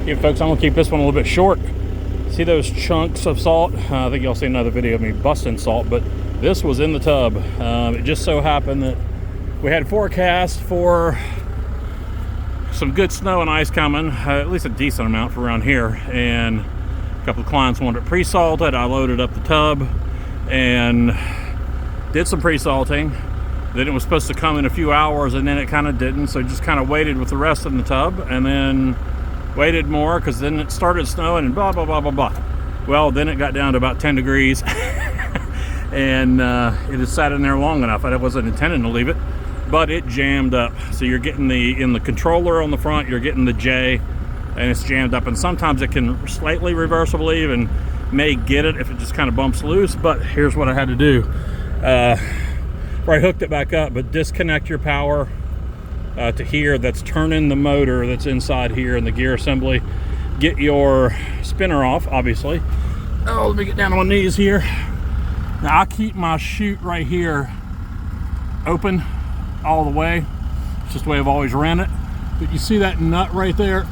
Yeah, folks, I'm gonna keep this one a little bit short. See those chunks of salt? I think y'all seen another video of me busting salt, but this was in the tub. It just so happened that we had forecast for some good snow and ice coming, at least a decent amount for around here, and a couple of clients wanted it pre-salted. I loaded up the tub and did some pre-salting. Then it was supposed to come in a few hours, and then it kind of didn't, so just kind of waited with the rest in the tub, and then waited more because then it started snowing and blah blah blah blah blah. Well, then it got down to about 10 degrees and it had sat in there long enough. I wasn't intending to leave it, but it jammed up. So you're getting in the controller on the front, you're getting the J, and it's jammed up, and sometimes it can slightly reversible even may get it if it just kind of bumps loose. But here's what I had to do. Where I hooked it back up, but disconnect your power to here that's turning the motor that's inside here in the gear assembly. Get your spinner off, obviously. Oh, let me get down on my knees here. Now I keep my chute right here open all the way. It's just the way I've always ran it. But you see that nut right there?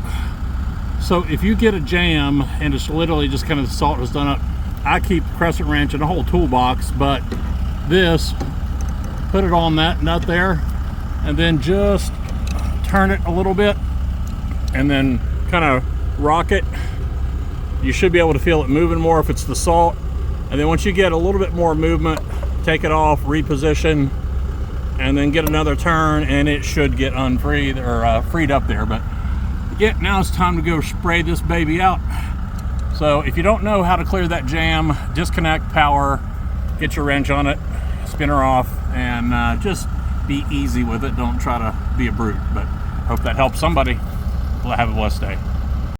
So if you get a jam and it's literally just kind of the salt has done up, I keep the crescent wrench and a whole toolbox, but this, put it on that nut there, and then just turn it a little bit, and then kind of rock it. You should be able to feel it moving more if it's the salt. And then once you get a little bit more movement, take it off, reposition, and then get another turn, and it should get unfreed or freed up there. But yeah, now it's time to go spray this baby out. So if you don't know how to clear that jam, disconnect power, get your wrench on it, spinner off, and just be easy with it. Don't try to be a brute, but hope that helps somebody. Have a blessed day.